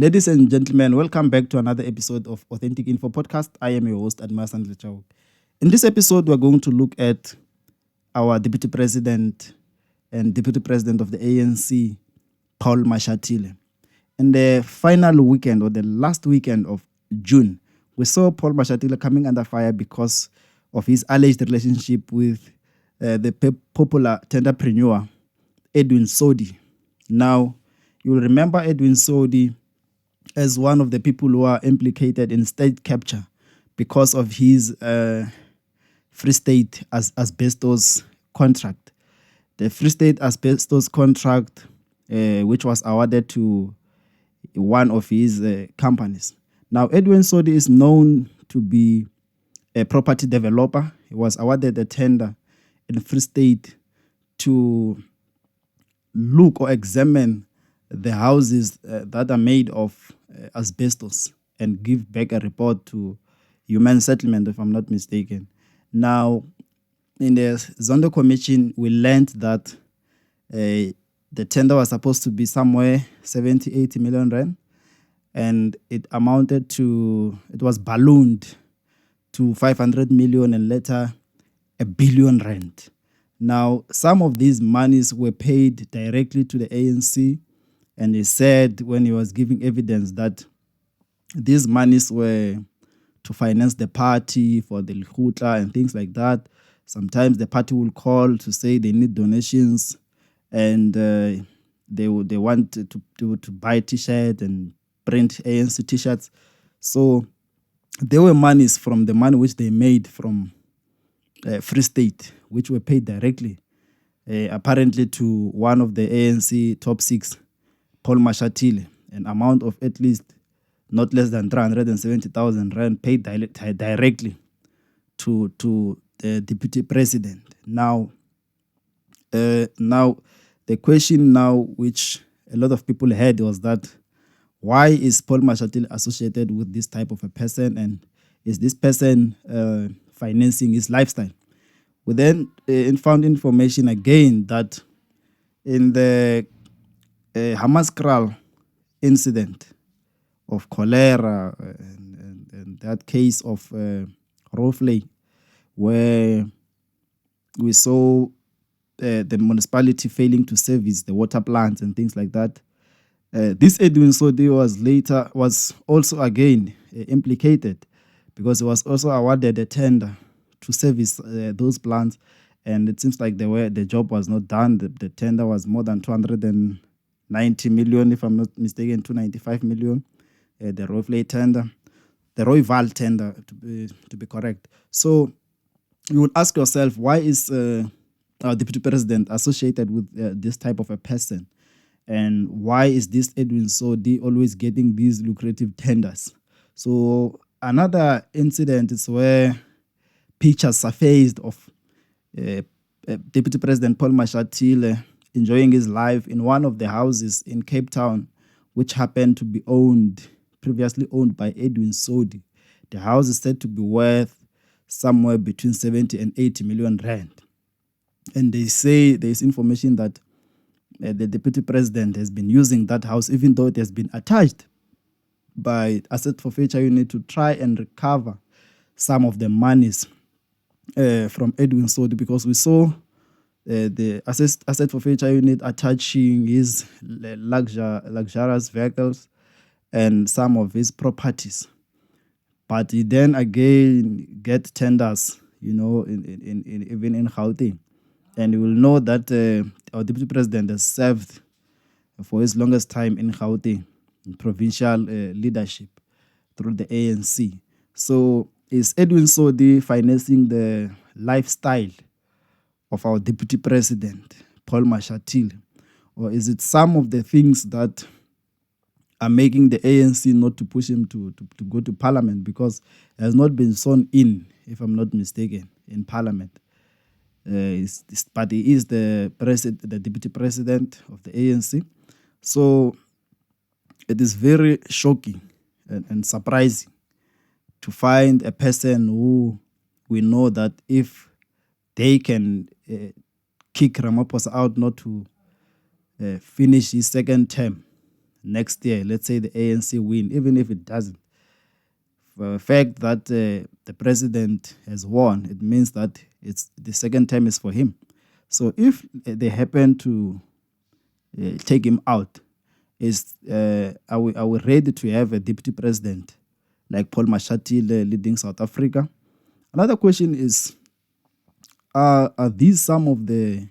Ladies and gentlemen, welcome back to another episode of Authentic Info Podcast. I am your host, Mashatile. In this episode, we're going to look at our Deputy President and Deputy President of the ANC, Paul Mashatile. In the final weekend or the last weekend of June, we saw Paul Mashatile coming under fire because of his alleged relationship with the popular entrepreneur, Edwin Sodi. Now, you'll remember Edwin Sodi as one of the people who are implicated in state capture because of his Free State asbestos contract. The Free State asbestos contract, which was awarded to one of his companies. Now, Edwin Sodi is known to be a property developer. He was awarded a tender in Free State to look or examine the houses that are made of asbestos and give back a report to Human Settlement, if I'm not mistaken. Now, in the Zondo Commission, we learned that the tender was supposed to be somewhere 70-80 million rand, and it was ballooned to 500 million and later 1 billion rand. Now, some of these monies were paid directly to the ANC, and he said when he was giving evidence that these monies were to finance the party for the Lhutla and things like that. Sometimes the party will call to say they need donations, and they want to buy T-shirts and print ANC T-shirts. So there were monies from the money which they made from Free State, which were paid directly, apparently to one of the ANC top six, Paul Mashatile, an amount of at least not less than 370,000 rand paid directly to the deputy president. Now, the question now which a lot of people had was that why is Paul Mashatile associated with this type of a person, and is this person financing his lifestyle? We then found information again that in the Hammanskraal incident of cholera and that case of Rooivaal, where we saw the municipality failing to service the water plants and things like that. This Edwin Sodi was also again implicated because he was also awarded a tender to service those plants, and it seems like the job was not done. The tender was more than 290 million, if I'm not mistaken, 295 million. The Rooivaal tender, to be correct. So you would ask yourself, why is our deputy president associated with this type of a person? And why is this Edwin Sodi always getting these lucrative tenders? So another incident is where pictures surfaced of Deputy President Paul Mashatile enjoying his life in one of the houses in Cape Town, which happened to be previously owned by Edwin Sodi. The house is said to be worth somewhere between 70 and 80 million rand. And they say there's information that the deputy president has been using that house, even though it has been attached by asset forfeiture unit, to try and recover some of the monies from Edwin Sodi, because we saw the asset forfeiture unit attaching his luxurious vehicles and some of his properties. But he then again get tenders, even in Gauteng. And you will know that our deputy president has served for his longest time in Gauteng, in provincial leadership through the ANC. So is Edwin Sodi financing the lifestyle of our deputy president, Paul Mashatile? Or is it some of the things that are making the ANC not to push him to go to parliament, because he has not been sworn in, if I'm not mistaken, in parliament? But he is the deputy president of the ANC. So it is very shocking and surprising to find a person who we know that if they can kick Ramaphosa out not to finish his second term, next year, let's say the ANC win, even if it doesn't, for the fact that the president has won, it means that it's the second time is for him. So if they happen to take him out, are we ready to have a deputy president like Paul Mashatile leading South Africa? Another question is, are these some of the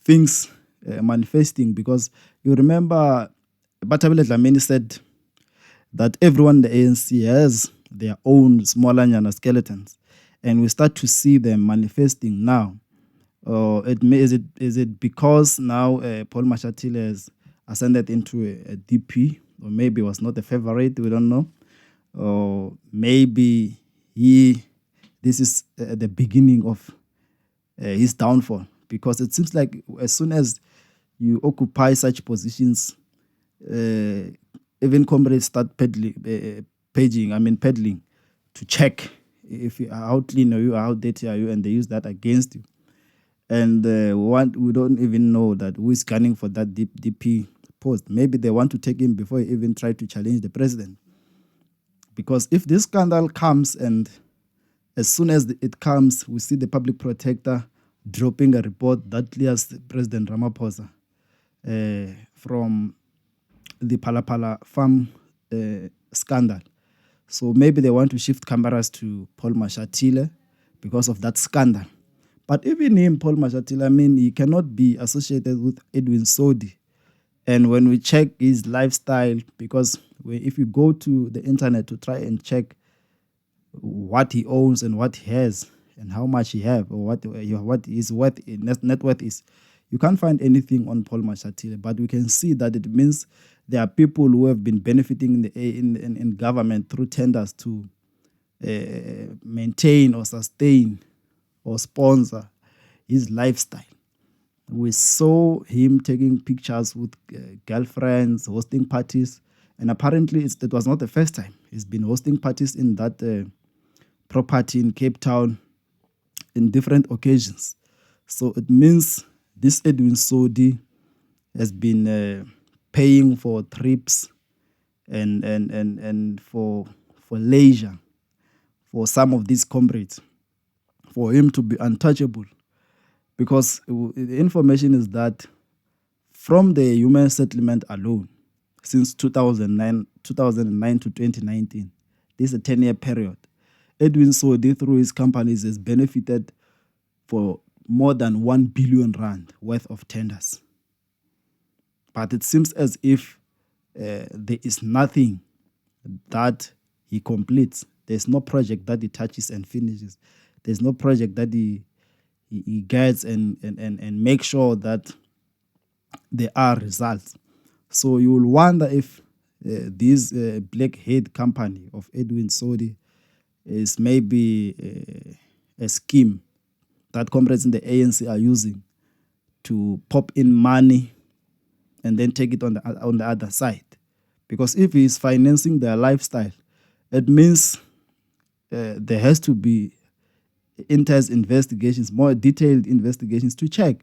things manifesting? Because you remember, Batabile Dlamini said that everyone in the ANC has their own smaller nyana skeletons, and we start to see them manifesting now. Is it because now Paul Mashatile has ascended into a DP, or maybe was not a favorite? We don't know. Or maybe this is the beginning of his downfall, because it seems like as soon as you occupy such positions, even comrades start peddling to check if you, how clean are you, how dirty are you, and they use that against you. And we don't even know that who is gunning for that DP post. Maybe they want to take him before he even try to challenge the president. Because if this scandal comes, and as soon as it comes, we see the public protector dropping a report that clears President Ramaphosa from the Palapala farm scandal. So maybe they want to shift cameras to Paul Mashatile because of that scandal. But even him, Paul Mashatile, he cannot be associated with Edwin Sodi. And when we check his lifestyle, because if you go to the internet to try and check what he owns and what he has and how much he have, or what his net worth is, you can't find anything on Paul Mashatile. But we can see that it means there are people who have been benefiting in government through tenders to maintain or sustain or sponsor his lifestyle. We saw him taking pictures with girlfriends, hosting parties, and apparently it was not the first time. He's been hosting parties in that property in Cape Town in different occasions. So it means this Edwin Sodi has been paying for trips and for leisure for some of these comrades, for him to be untouchable. Because the information is that from the human settlement alone, since 2009 to 2019, this is a 10-year period, Edwin Sodi, through his companies, has benefited for more than 1 billion rand worth of tenders. But it seems as if there is nothing that he completes. There's no project that he touches and finishes. There's no project that he gets and make sure that there are results. So you will wonder if this black-head company of Edwin Sodi is maybe a scheme that comrades in the ANC are using to pop in money and then take it on the other side. Because if he is financing their lifestyle, it means there has to be intense investigations, more detailed investigations to check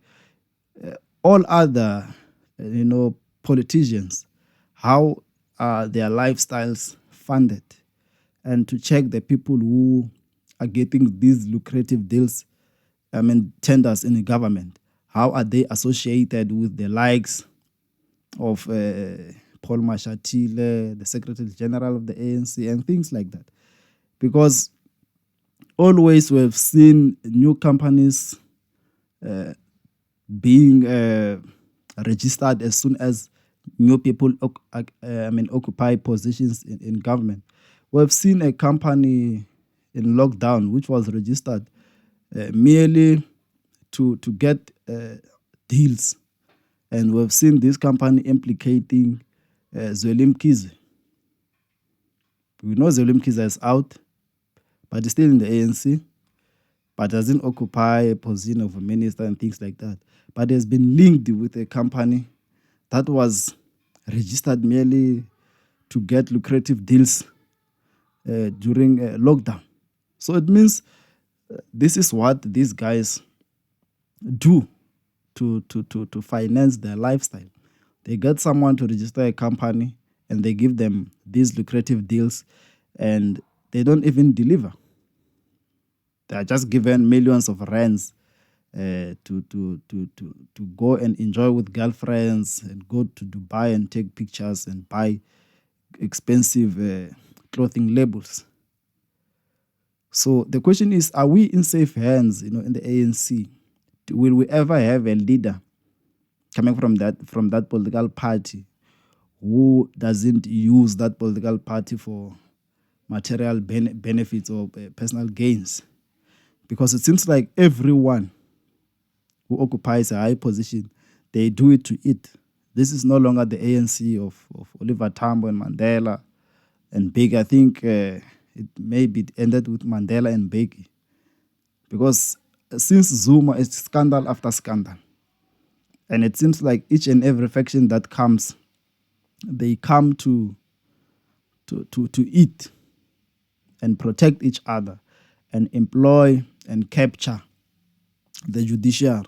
all other, politicians, how are their lifestyles funded, and to check the people who are getting these lucrative deals, tenders in the government. How are they associated with the likes of Paul Mashatile, the Secretary General of the ANC, and things like that? Because always we have seen new companies being registered as soon as new people occupy positions in government. We have seen a company in lockdown which was registered merely to get deals, and we have seen this company implicating Zweli Mkhize. We know Zweli Mkhize is out, but he's still in the ANC, but doesn't occupy a position of a minister and things like that. But has been linked with a company that was registered merely to get lucrative deals during lockdown. So it means this is what these guys do to finance their lifestyle. They get someone to register a company and they give them these lucrative deals and they don't even deliver. They are just given millions of rands to go and enjoy with girlfriends and go to Dubai and take pictures and buy expensive clothing labels. So the question is, are we in safe hands, in the ANC? Will we ever have a leader coming from that political party who doesn't use that political party for material benefits or personal gains? Because it seems like everyone who occupies a high position, they do it to eat. This is no longer the ANC of Oliver Tambo and Mandela and Big. I think it maybe ended with Mandela and Biggie. Because since Zuma, it's scandal after scandal. And it seems like each and every faction that comes, they come to eat and protect each other and employ and capture the judiciary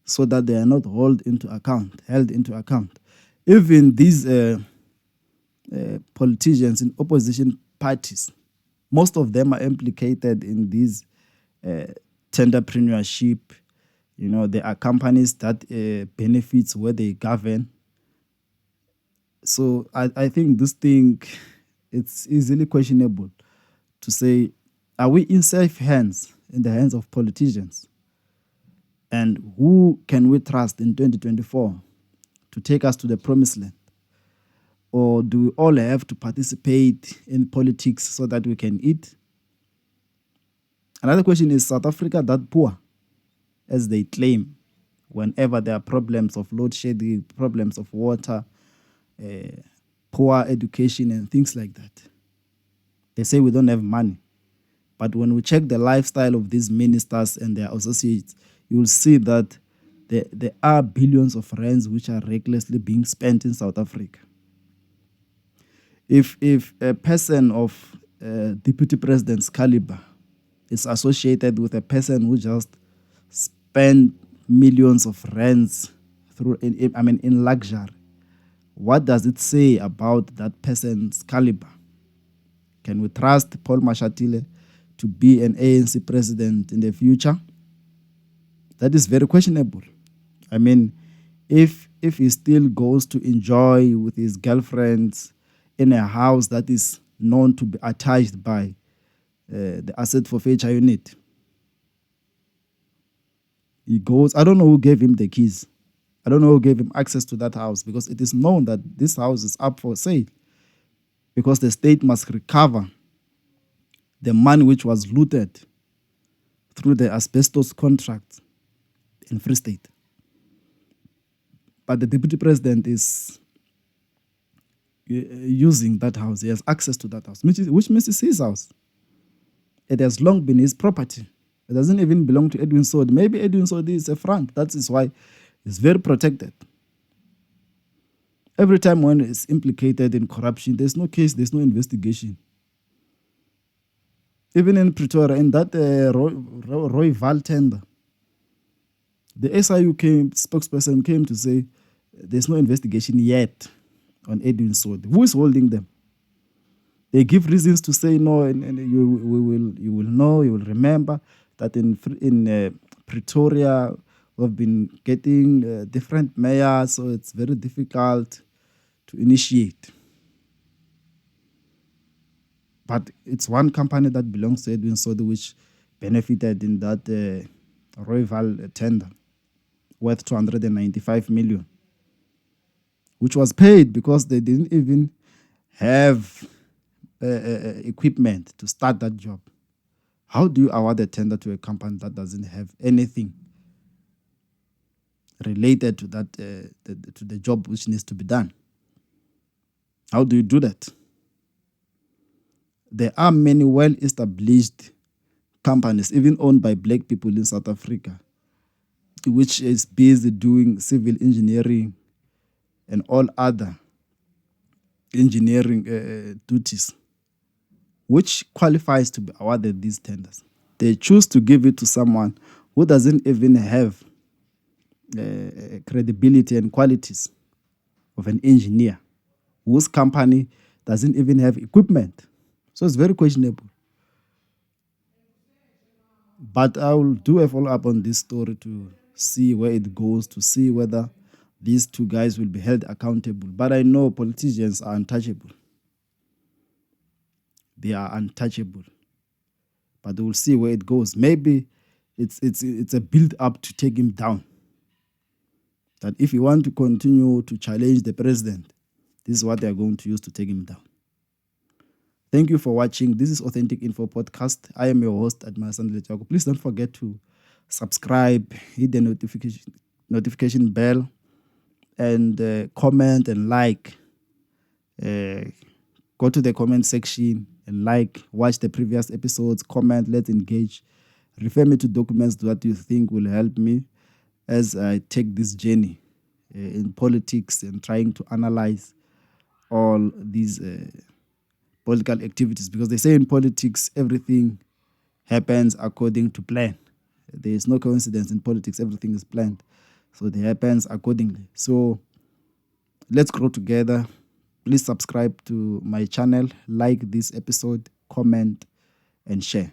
so that they are not held into account. Even these politicians in opposition parties, most of them are implicated in these tenderpreneurship. There are companies that benefits where they govern. So I think this thing, it's easily questionable to say, are we in safe hands, in the hands of politicians? And who can we trust in 2024 to take us to the promised land? Or do we all have to participate in politics so that we can eat? Another question is, South Africa that poor, as they claim, whenever there are problems of load shedding, problems of water, poor education and things like that? They say we don't have money. But when we check the lifestyle of these ministers and their associates, you will see that there are billions of rands which are recklessly being spent in South Africa. If a person of deputy president's caliber is associated with a person who just spent millions of rands in luxury, what does it say about that person's caliber? Can we trust Paul Mashatile to be an ANC president in the future? That is very questionable. If he still goes to enjoy with his girlfriends in a house that is known to be attached by the asset forfeiture unit, he goes, I don't know who gave him the keys. I don't know who gave him access to that house, because it is known that this house is up for sale, because the state must recover the money which was looted through the asbestos contract in Free State. But the deputy president is using that house. He has access to that house, which means it's his house. It has long been his property. It doesn't even belong to Edwin Sodi. Maybe Edwin Sodi is a front. That is why it's very protected. Every time one is implicated in corruption, there's no case, there's no investigation. Even in Pretoria, in that Rooivaal tender, the SIU spokesperson came to say there's no investigation yet on Edwin Sodi. Who is holding them? They give reasons to say no, and you will remember that in Pretoria we've been getting different mayors, so it's very difficult to initiate. But it's one company that belongs to Edwin Sodi which benefited in that Rooivaal tender worth 295 million, which was paid because they didn't even have equipment to start that job. How do you award a tender to a company that doesn't have anything related to that to the job which needs to be done? How do you do that? There are many well-established companies, even owned by black people in South Africa, which is busy doing civil engineering and all other engineering duties, which qualifies to be awarded these tenders. They choose to give it to someone who doesn't even have credibility and qualities. of an engineer whose company doesn't even have equipment. So it's very questionable. But I will do a follow up on this story to see where it goes, to see whether these two guys will be held accountable. But I know politicians are untouchable. They are untouchable. But we'll see where it goes. Maybe it's a build up to take him down. That if you want to continue to challenge the president, this is what they are going to use to take him down. Thank you for watching. This is Authentic Info Podcast. I am your host, Mashatile. Please don't forget to subscribe, hit the notification bell, and comment and like. Go to the comment section and like, watch the previous episodes, comment, let's engage. Refer me to documents that you think will help me as I take this journey in politics and trying to analyze all these political activities, because they say in politics everything happens according to plan. There is no coincidence in politics, everything is planned. So it happens accordingly. So let's grow together. Please subscribe to my channel, like this episode, comment, and share.